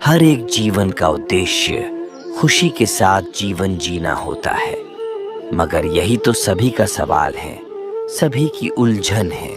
हर एक जीवन का उद्देश्य खुशी के साथ जीवन जीना होता है, मगर यही तो सभी का सवाल है, सभी की उलझन है।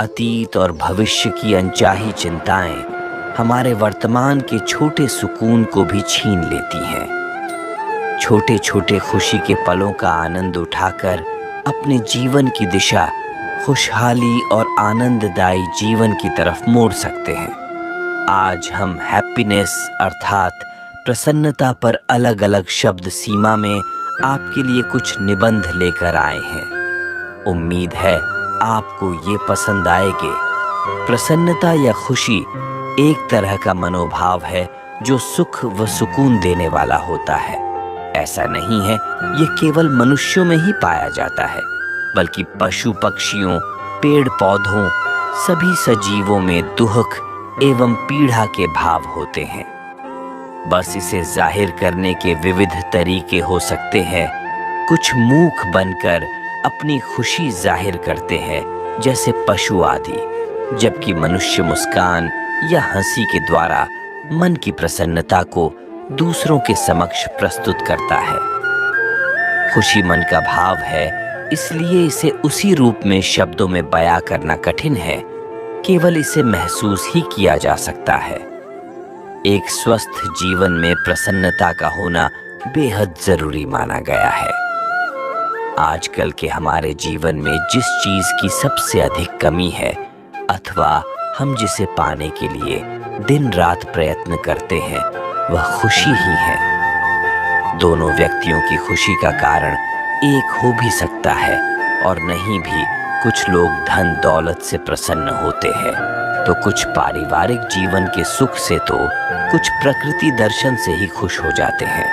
अतीत और भविष्य की अनचाही चिंताएं हमारे वर्तमान के छोटे सुकून को भी छीन लेती हैं। छोटे छोटे खुशी के पलों का आनंद उठाकर अपने जीवन की दिशा खुशहाली और आनंददायी जीवन की तरफ मोड़ सकते हैं। आज हम हैप्पीनेस अर्थात प्रसन्नता पर अलग अलग शब्द सीमा में आपके लिए कुछ निबंध लेकर आए हैं। उम्मीद है आपको ये पसंद आएंगे। प्रसन्नता या खुशी एक तरह का मनोभाव है जो सुख व सुकून देने वाला होता है। ऐसा नहीं है ये केवल मनुष्यों में ही पाया जाता है, बल्कि पशु पक्षियों, पेड़ पौधों, सभी सजीवों में दुख एवं पीड़ा के भाव होते हैं। बस इसे जाहिर करने के विविध तरीके हो सकते हैं। कुछ मूक बनकर अपनी खुशी जाहिर करते हैं जैसे पशु आदि, जबकि मनुष्य मुस्कान या हंसी के द्वारा मन की प्रसन्नता को दूसरों के समक्ष प्रस्तुत करता है। खुशी मन का भाव है, इसलिए इसे उसी रूप में शब्दों में बयां करना कठिन है, केवल इसे महसूस ही किया जा सकता है। एक स्वस्थ जीवन में प्रसन्नता का होना बेहद जरूरी माना गया है। आजकल के हमारे जीवन में जिस चीज की सबसे अधिक कमी है अथवा हम जिसे पाने के लिए दिन रात प्रयत्न करते हैं, वह खुशी ही है। दोनों व्यक्तियों की खुशी का कारण एक हो भी सकता है और नहीं भी। कुछ लोग धन दौलत से प्रसन्न होते हैं, तो कुछ पारिवारिक जीवन के सुख से, तो कुछ प्रकृति दर्शन से ही खुश हो जाते हैं।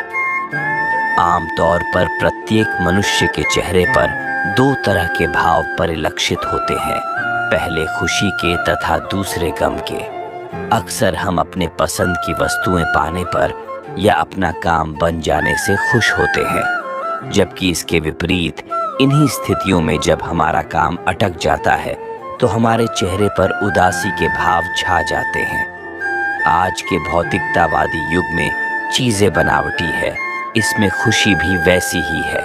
आमतौर पर प्रत्येक मनुष्य के चेहरे पर दो तरह के भाव परिलक्षित होते हैं, पहले खुशी के तथा दूसरे गम के। अक्सर हम अपने पसंद की वस्तुएं पाने पर या अपना काम बन जाने से खुश होते हैं, जबकि इसके विपरीत इन्हीं स्थितियों में जब हमारा काम अटक जाता है तो हमारे चेहरे पर उदासी के भाव छा जाते हैं। आज के भौतिकतावादी युग में चीजें बनावटी है, इसमें खुशी भी वैसी ही है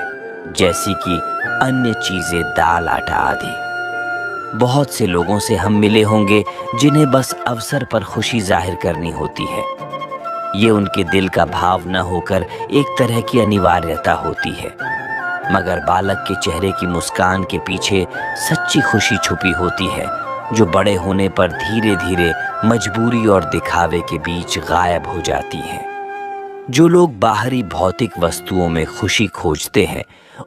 जैसी कि अन्य चीजें दाल आटा आदि। बहुत से लोगों से हम मिले होंगे जिन्हें बस अवसर पर खुशी जाहिर करनी होती है। ये उनके दिल का भाव न होकर एक तरह की अनिवार्यता होती है, मगर बालक के चेहरे की मुस्कान के पीछे सच्ची खुशी छुपी होती है, जो बड़े होने पर धीरे धीरे मजबूरी और दिखावे के बीच गायब हो जाती है। जो लोग बाहरी भौतिक वस्तुओं में खुशी खोजते हैं,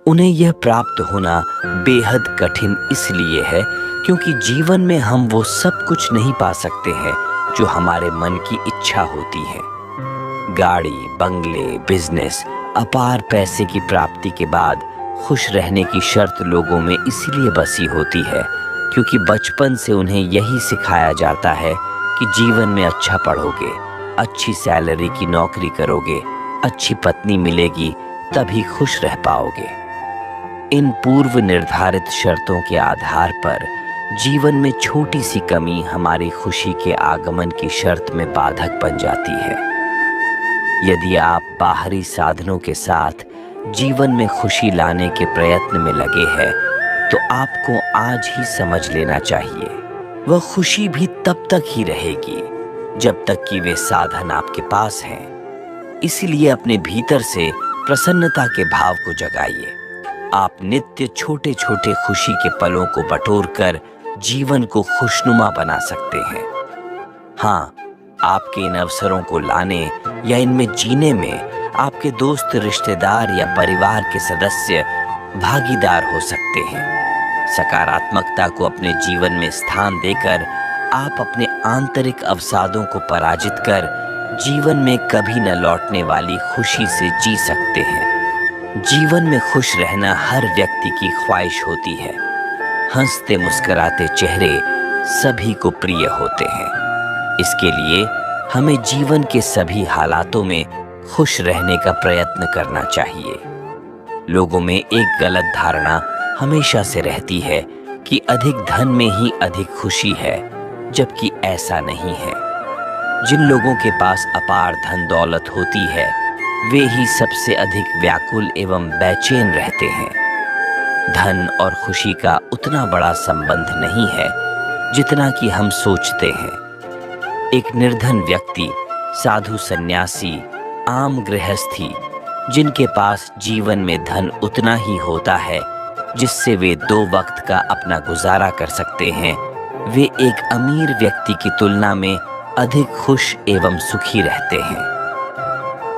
उन्हें यह प्राप्त होना बेहद कठिन इसलिए है क्योंकि जीवन में हम वो सब कुछ नहीं पा सकते हैं जो हमारे मन की इच्छा होती है। गाड़ी, बंगले, बिजनेस, अपार पैसे की प्राप्ति के बाद खुश रहने की शर्त लोगों में इसलिए बसी होती है क्योंकि बचपन से उन्हें यही सिखाया जाता है कि जीवन में अच्छा पढ़ोगे, अच्छी सैलरी की नौकरी करोगे, अच्छी पत्नी मिलेगी, तभी खुश रह पाओगे। इन पूर्व निर्धारित शर्तों के आधार पर जीवन में छोटी सी कमी हमारी खुशी के आगमन की शर्त में बाधक बन जाती है। यदि आप बाहरी साधनों के साथ जीवन में खुशी लाने के प्रयत्न में लगे हैं, तो आपको आज ही समझ लेना चाहिए वह खुशी भी तब तक ही रहेगी जब तक कि वे साधन आपके पास हैं। इसलिए अपने भीतर से प्रसन्नता के भाव को जगाइए। आप नित्य छोटे छोटे खुशी के पलों को बटोरकर जीवन को खुशनुमा बना सकते हैं। हाँ, आपके इन अवसरों को लाने या इनमें जीने में आपके दोस्त, रिश्तेदार या परिवार के सदस्य भागीदार हो सकते हैं। सकारात्मकता को अपने जीवन में स्थान देकर आप अपने आंतरिक अवसादों को पराजित कर जीवन में कभी न लौटने वाली खुशी से जी सकते हैं। जीवन में खुश रहना हर व्यक्ति की ख्वाहिश होती है। हंसते मुस्कुराते चेहरे सभी को प्रिय होते हैं। इसके लिए हमें जीवन के सभी हालातों में खुश रहने का प्रयत्न करना चाहिए। लोगों में एक गलत धारणा हमेशा से रहती है कि अधिक धन में ही अधिक खुशी है, जबकि ऐसा नहीं है। जिन लोगों के पास अपार धन दौलत होती है वे ही सबसे अधिक व्याकुल एवं बेचैन रहते हैं। धन और खुशी का उतना बड़ा संबंध नहीं है जितना कि हम सोचते हैं। एक निर्धन व्यक्ति, साधु सन्यासी, आम गृहस्थी, जिनके पास जीवन में धन उतना ही होता है जिससे वे 2 वक्त का अपना गुजारा कर सकते हैं, वे एक अमीर व्यक्ति की तुलना में अधिक खुश एवं सुखी रहते हैं।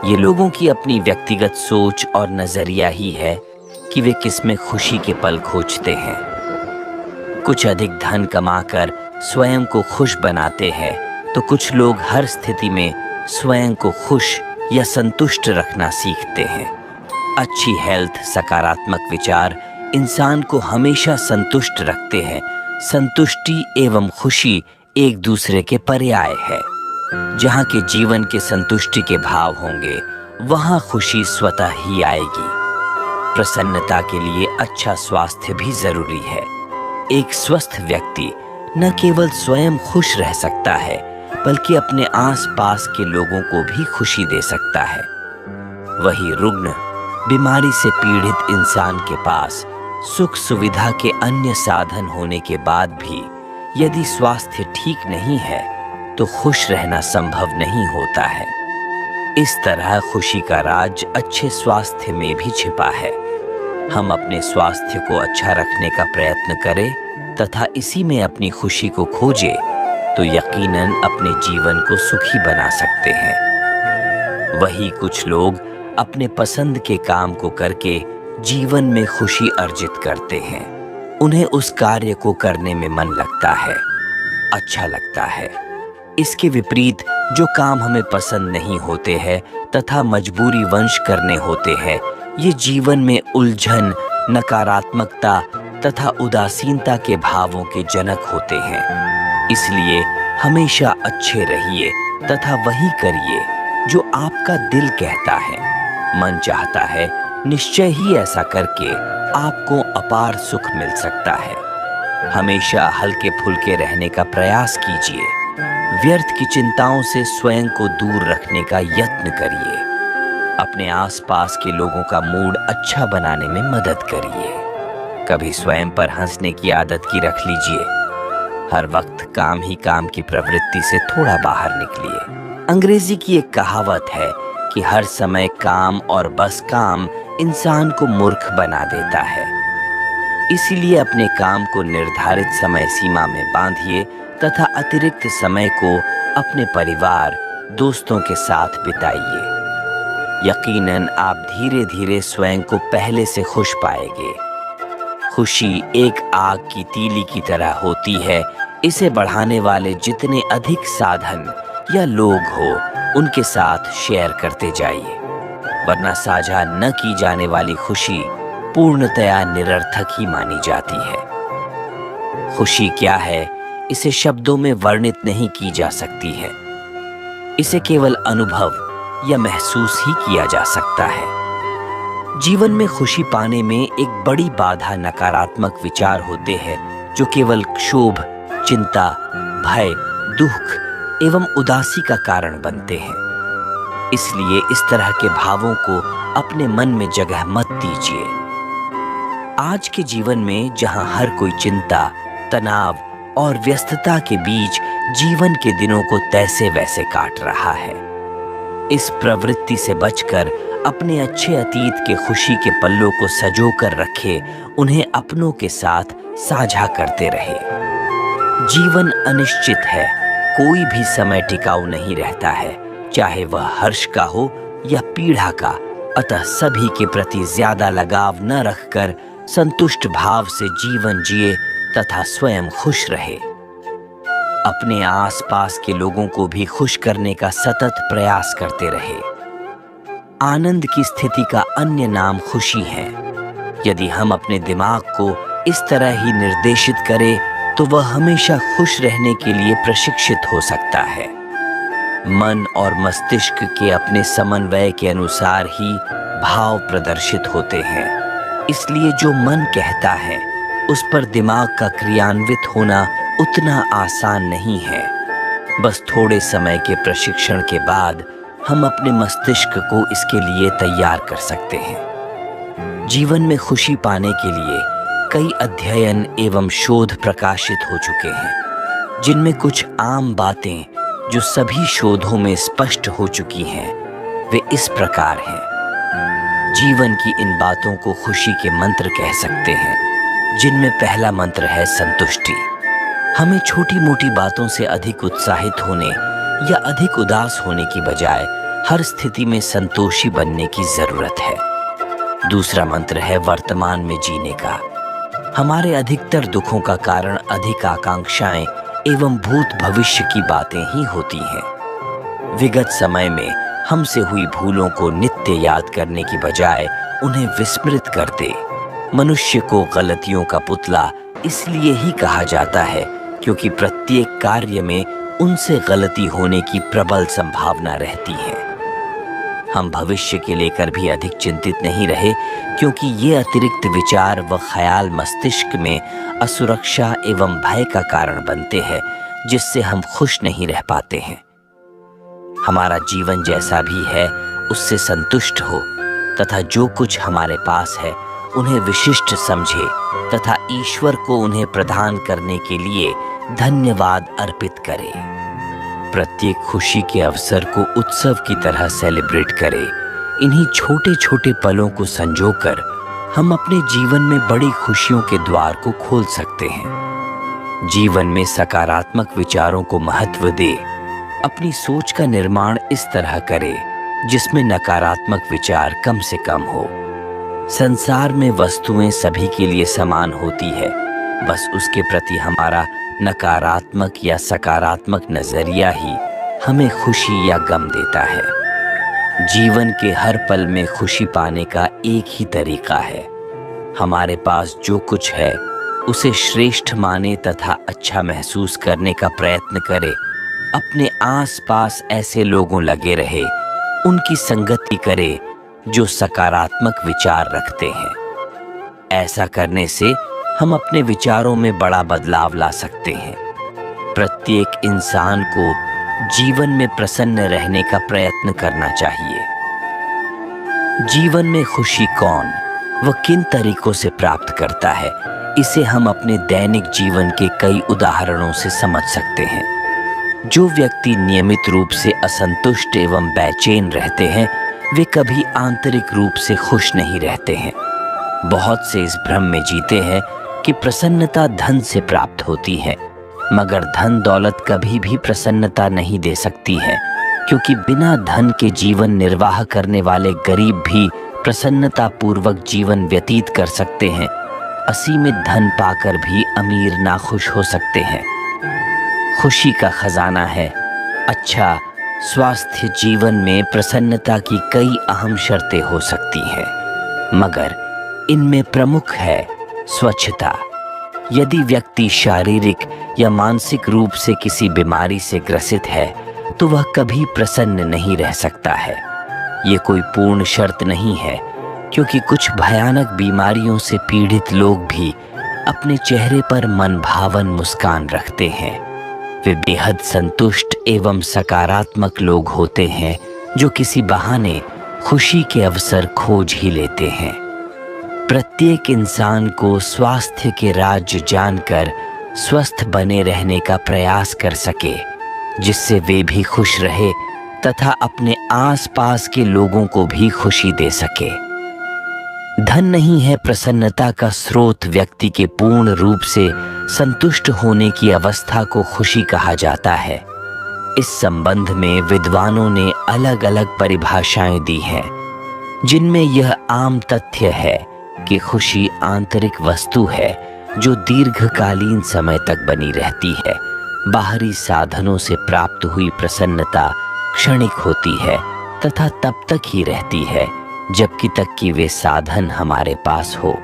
ये लोगों की अपनी व्यक्तिगत सोच और नजरिया ही है कि वे किसमें खुशी के पल खोजते हैं। कुछ अधिक धन कमाकर स्वयं को खुश बनाते हैं तो कुछ लोग हर स्थिति में स्वयं को खुश या संतुष्ट रखना सीखते हैं। अच्छी हेल्थ, सकारात्मक विचार इंसान को हमेशा संतुष्ट रखते हैं। संतुष्टि एवं खुशी एक दूसरे के पर्याय है। जहाँ के जीवन के संतुष्टि के भाव होंगे वहाँ खुशी स्वतः ही आएगी। प्रसन्नता के लिए अच्छा स्वास्थ्य भी जरूरी है। एक स्वस्थ व्यक्ति न केवल स्वयं खुश रह सकता है बल्कि अपने आसपास के लोगों को भी खुशी दे सकता है। वही रुग्ण, बीमारी से पीड़ित इंसान के पास सुख सुविधा के अन्य साधन होने के बाद भी यदि स्वास्थ्य ठीक नहीं है तो खुश रहना संभव नहीं होता है। इस तरह खुशी का राज अच्छे स्वास्थ्य में भी छिपा है। हम अपने स्वास्थ्य को अच्छा रखने का प्रयत्न करें तथा इसी में अपनी खुशी को खोजें तो यकीनन अपने जीवन को सुखी बना सकते हैं। वही कुछ लोग अपने पसंद के काम को करके जीवन में खुशी अर्जित करते हैं। उन्हें उस कार्य को करने में मन लगता है, अच्छा लगता है। इसके विपरीत जो काम हमें पसंद नहीं होते हैं तथा मजबूरी वंश करने होते हैं, ये जीवन में उलझन, नकारात्मकता तथा उदासीनता के भावों के जनक होते हैं। इसलिए हमेशा अच्छे रहिए तथा वही करिए जो आपका दिल कहता है। मन चाहता है निश्चय ही ऐसा करके आपको अपार सुख मिल सकता है। हमेशा हल्के फुल्के रहने का प्रयास कीजिए। व्यर्थ की चिंताओं से स्वयं को दूर रखने का यत्न करिए। अपने आसपास के लोगों का मूड अच्छा बनाने में मदद करिए। कभी स्वयं पर हंसने की आदत की रख लीजिए। हर वक्त काम ही काम की प्रवृत्ति से थोड़ा बाहर निकलिए। अंग्रेजी की एक कहावत है कि हर समय काम और बस काम इंसान को मूर्ख बना देता है। इसीलिए अपने काम को निर्धारित समय सीमा में बांधिए तथा अतिरिक्त समय को अपने परिवार, दोस्तों के साथ बिताइए। यकीनन आप धीरे धीरे स्वयं को पहले से खुश पाएंगे। खुशी एक आग की तीली की तरह होती है। इसे बढ़ाने वाले जितने अधिक साधन या लोग हो उनके साथ शेयर करते जाइए, वरना साझा न की जाने वाली खुशी पूर्णतया निरर्थक ही मानी जाती है। खुशी क्या है, इसे शब्दों में वर्णित नहीं की जा सकती है। इसे केवल अनुभव या महसूस ही किया जा सकता है। जीवन में खुशी पाने में एक बड़ी बाधा नकारात्मक विचार होते हैं जो केवल क्षोभ, चिंता, भय, दुख एवं उदासी का कारण बनते हैं। इसलिए इस तरह के भावों को अपने मन में जगह मत दीजिए। आज के जीवन में जहां हर कोई चिंता, तनाव और व्यस्तता के बीच जीवन के दिनों को तैसे वैसे काट रहा है, इस प्रवृत्ति से बचकर अपने अच्छे अतीत के खुशी के पल्लों को सजो कर रखे, उन्हें अपनों के साथ साझा करते रहे। जीवन अनिश्चित है, कोई भी समय टिकाऊ नहीं रहता है, चाहे वह हर्ष का हो या पीड़ा का। अतः सभी के प्रति ज्यादा लगाव न रखकर संतुष्ट भाव से जीवन जिए तथा स्वयं खुश रहे। अपने आसपास के लोगों को भी खुश करने का सतत प्रयास करते रहे। आनंद की स्थिति का अन्य नाम खुशी है। यदि हम अपने दिमाग को इस तरह ही निर्देशित करें तो वह हमेशा खुश रहने के लिए प्रशिक्षित हो सकता है। मन और मस्तिष्क के अपने समन्वय के अनुसार ही भाव प्रदर्शित होते हैं। इसलिए जो मन कहता है उस पर दिमाग का क्रियान्वित होना उतना आसान नहीं है। बस थोड़े समय के प्रशिक्षण के बाद हम अपने मस्तिष्क को इसके लिए तैयार कर सकते हैं। जीवन में खुशी पाने के लिए कई अध्ययन एवं शोध प्रकाशित हो चुके हैं, जिनमें कुछ आम बातें जो सभी शोधों में स्पष्ट हो चुकी हैं, वे इस प्रकार हैं। जीवन की इन बातों को खुशी के मंत्र कह सकते हैं, जिनमें पहला मंत्र है संतुष्टि। हमें छोटी मोटी बातों से अधिक उत्साहित होने या अधिक उदास होने की बजाय हर स्थिति में संतोषी बनने की जरूरत है। दूसरा मंत्र है वर्तमान में जीने का। हमारे अधिकतर दुखों का कारण अधिक आकांक्षाएं एवं भूत भविष्य की बातें ही होती हैं। विगत समय में हमसे हुई भूलों को नित्य याद करने की बजाय उन्हें विस्मृत कर दे। मनुष्य को गलतियों का पुतला इसलिए ही कहा जाता है क्योंकि प्रत्येक कार्य में उनसे गलती होने की प्रबल संभावना रहती है। हम भविष्य के लेकर भी अधिक चिंतित नहीं रहे क्योंकि ये अतिरिक्त विचार व ख्याल मस्तिष्क में असुरक्षा एवं भय का कारण बनते हैं, जिससे हम खुश नहीं रह पाते हैं। हमारा जीवन जैसा भी है उससे संतुष्ट हो तथा जो कुछ हमारे पास है उन्हें विशिष्ट समझे तथा ईश्वर को उन्हें प्रदान करने के लिए धन्यवाद अर्पित करें। प्रत्येक खुशी के अवसर को उत्सव की तरह सेलिब्रेट करें। इन्हीं छोटे छोटे पलों को संजोकर हम अपने जीवन में बड़ी खुशियों के द्वार को खोल सकते हैं। जीवन में सकारात्मक विचारों को महत्व दे। अपनी सोच का निर्माण इस तरह करे जिसमें नकारात्मक विचार कम से कम हो। संसार में वस्तुएं सभी के लिए समान होती है, बस उसके प्रति हमारा नकारात्मक या सकारात्मक नजरिया ही हमें खुशी या गम देता है। जीवन के हर पल में खुशी पाने का एक ही तरीका है। हमारे पास जो कुछ है उसे श्रेष्ठ माने तथा अच्छा महसूस करने का प्रयत्न करे। अपने आसपास ऐसे लोगों लगे रहे, उनकी संगति करे जो सकारात्मक विचार रखते हैं। ऐसा करने से हम अपने विचारों में बड़ा बदलाव ला सकते हैं। प्रत्येक इंसान को जीवन में प्रसन्न रहने का प्रयत्न करना चाहिए। जीवन में खुशी कौन व किन तरीकों से प्राप्त करता है, इसे हम अपने दैनिक जीवन के कई उदाहरणों से समझ सकते हैं। जो व्यक्ति नियमित रूप से असंतुष्ट एवं बेचैन रहते हैं, वे कभी आंतरिक रूप से खुश नहीं रहते हैं। बहुत से इस भ्रम में जीते हैं कि प्रसन्नता धन से प्राप्त होती है, मगर धन दौलत कभी भी प्रसन्नता नहीं दे सकती है, क्योंकि बिना धन के जीवन निर्वाह करने वाले गरीब भी प्रसन्नता पूर्वक जीवन व्यतीत कर सकते हैं। असीमित धन पाकर भी अमीर नाखुश हो सकते हैं। खुशी का खजाना है अच्छा स्वास्थ्य। जीवन में प्रसन्नता की कई अहम शर्तें हो सकती हैं, मगर इनमें प्रमुख है स्वच्छता। यदि व्यक्ति शारीरिक या मानसिक रूप से किसी बीमारी से ग्रसित है तो वह कभी प्रसन्न नहीं रह सकता है। ये कोई पूर्ण शर्त नहीं है, क्योंकि कुछ भयानक बीमारियों से पीड़ित लोग भी अपने चेहरे पर मनभावन मुस्कान रखते हैं। वे बेहद संतुष्ट एवं सकारात्मक लोग होते हैं जो किसी बहाने खुशी के अवसर खोज ही लेते हैं। प्रत्येक इंसान को स्वास्थ्य के राज जानकर स्वस्थ बने रहने का प्रयास कर सके, जिससे वे भी खुश रहे तथा अपने आसपास के लोगों को भी खुशी दे सके। धन नहीं है प्रसन्नता का स्रोत। व्यक्ति के पूर्ण रूप से संतुष्ट होने की अवस्था को खुशी कहा जाता है। इस संबंध में विद्वानों ने अलग अलग परिभाषाएं दी हैं, जिनमें यह आम तथ्य है कि खुशी आंतरिक वस्तु है जो दीर्घकालीन समय तक बनी रहती है। बाहरी साधनों से प्राप्त हुई प्रसन्नता क्षणिक होती है तथा तब तक ही रहती है जबकि तक कि वे साधन हमारे पास हो।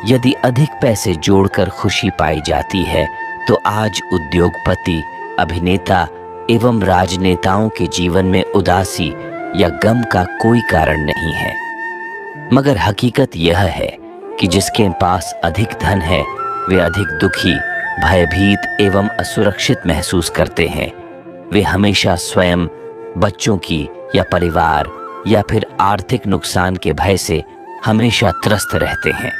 यदि अधिक पैसे जोड़कर खुशी पाई जाती है तो आज उद्योगपति, अभिनेता एवं राजनेताओं के जीवन में उदासी या गम का कोई कारण नहीं है। मगर हकीकत यह है कि जिसके पास अधिक धन है वे अधिक दुखी, भयभीत एवं असुरक्षित महसूस करते हैं। वे हमेशा स्वयं, बच्चों की या परिवार या फिर आर्थिक नुकसान के भय से हमेशा त्रस्त रहते हैं।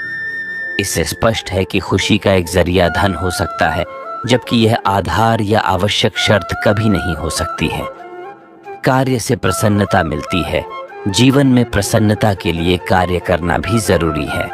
इससे स्पष्ट है कि खुशी का एक जरिया धन हो सकता है, जबकि यह आधार या आवश्यक शर्त कभी नहीं हो सकती है। कार्य से प्रसन्नता मिलती है। जीवन में प्रसन्नता के लिए कार्य करना भी जरूरी है।